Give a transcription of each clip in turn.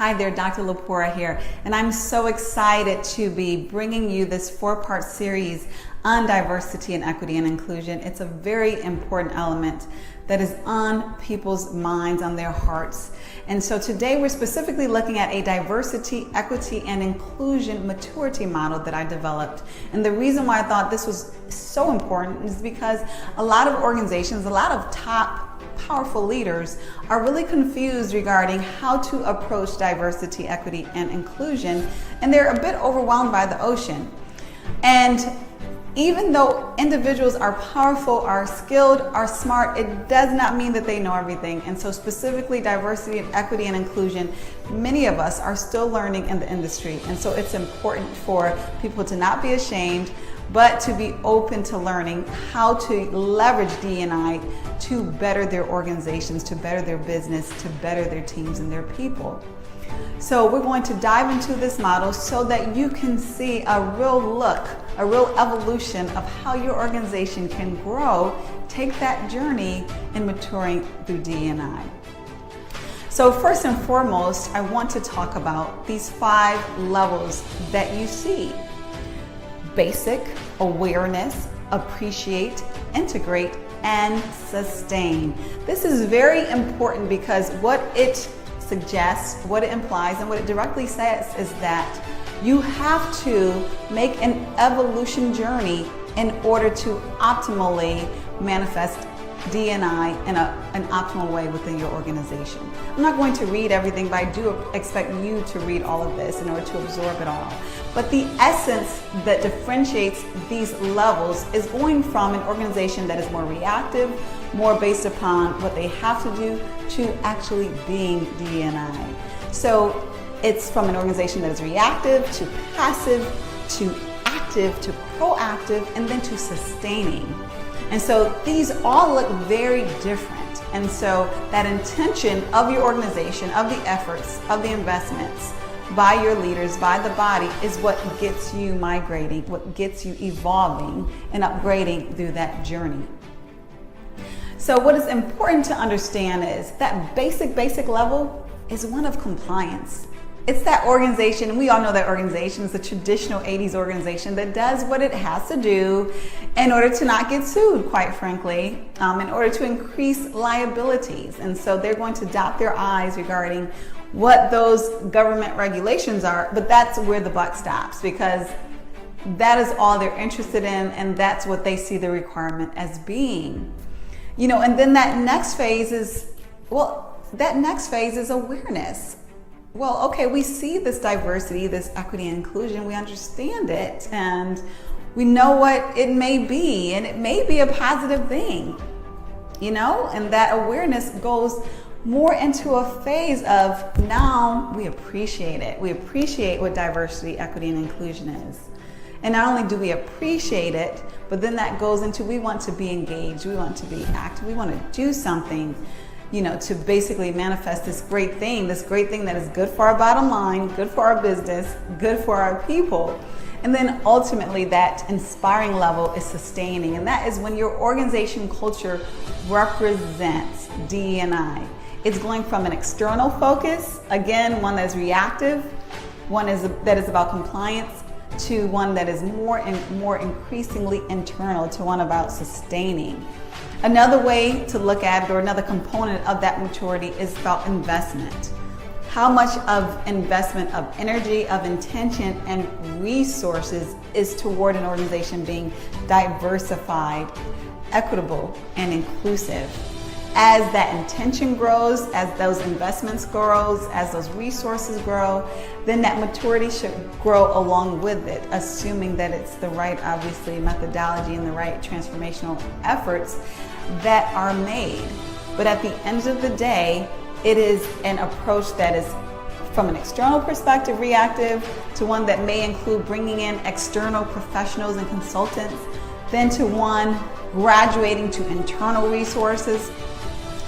Hi there, Dr. Lepora here, and I'm so excited to be bringing you this 4-part series on diversity and equity and inclusion. It's a very important element that is on people's minds, on their hearts. And so today we're specifically looking at a diversity, equity, and inclusion maturity model that I developed. And the reason why I thought this was so important is because a lot of organizations, a lot of top powerful leaders are really confused regarding how to approach diversity, equity, and inclusion, and they're a bit overwhelmed by the ocean. And even though individuals are powerful, are skilled, are smart, it does not mean that they know everything. And so specifically diversity and equity and inclusion, many of us are still learning in the industry. And so it's important for people to not be ashamed, but to be open to learning how to leverage D&I to better their organizations, to better their business, to better their teams and their people. So we're going to dive into this model so that you can see a real look, a real evolution of how your organization can grow, take that journey in maturing through D&I. So first and foremost, I want to talk about these 5 levels that you see. Basic, awareness, appreciate, integrate, and sustain. This is very important because what it suggests, what it implies, and what it directly says is that you have to make an evolution journey in order to optimally manifest D&I in an optimal way within your organization. I'm not going to read everything, but I do expect you to read all of this in order to absorb it all. But the essence that differentiates these levels is going from an organization that is more reactive, more based upon what they have to do, to actually being D&I. So it's from an organization that is reactive to passive to active to proactive and then to sustaining. And so these all look very different. And so that intention of your organization, of the efforts, of the investments by your leaders, by the body, is what gets you migrating, what gets you evolving and upgrading through that journey. So what is important to understand is that basic level is one of compliance. It's that organization, and we all know that organization is a traditional 80s organization that does what it has to do in order to not get sued, quite frankly, in order to increase liabilities. And so they're going to dot their I's regarding what those government regulations are, but that's where the buck stops, because that is all they're interested in, and that's what they see the requirement as being. You know, and then that next phase is, awareness. Well, okay, we see this diversity, this equity and inclusion, we understand it, and we know what it may be, and it may be a positive thing, you know, and that awareness goes more into a phase of now we appreciate it. We appreciate what diversity, equity, and inclusion is. And not only do we appreciate it, but then that goes into we want to be engaged, we want to be active, we want to do something, you know, to basically manifest this great thing that is good for our bottom line, good for our business, good for our people. And then ultimately that inspiring level is sustaining. And that is when your organization culture represents D&I. It's going from an external focus, again, one that is reactive, one that is about compliance, to one that is more and more increasingly internal, to one about sustaining. Another way to look at it, or another component of that maturity, is about investment. How much of investment of energy, of intention, and resources is toward an organization being diversified, equitable, and inclusive? As that intention grows, as those investments grows, as those resources grow, then that maturity should grow along with it, assuming that it's the right, obviously, methodology and the right transformational efforts that are made. But at the end of the day, it is an approach that is from an external perspective reactive, to one that may include bringing in external professionals and consultants, then to one graduating to internal resources,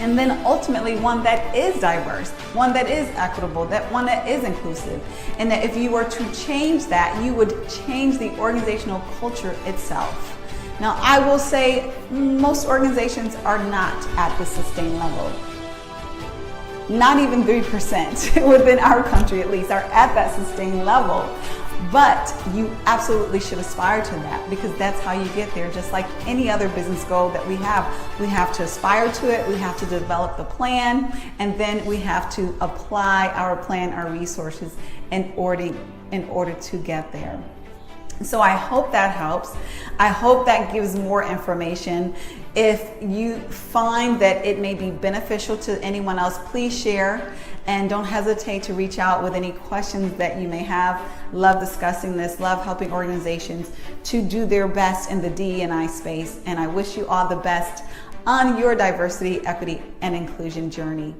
and then ultimately one that is diverse, one that is equitable, one that is inclusive. And that if you were to change that, you would change the organizational culture itself. Now, I will say most organizations are not at the sustain level. not even 3% within our country at least are at that sustained level. But you absolutely should aspire to that, because that's how you get there. Just like any other business goal that we have to aspire to it, we have to develop the plan, and then we have to apply our plan, our resources in order to get there. So I hope that helps. I hope that gives more information. If you find that it may be beneficial to anyone else, please share, and don't hesitate to reach out with any questions that you may have. Love discussing this, love helping organizations to do their best in the DE&I space, and I wish you all the best on your diversity, equity, and inclusion journey.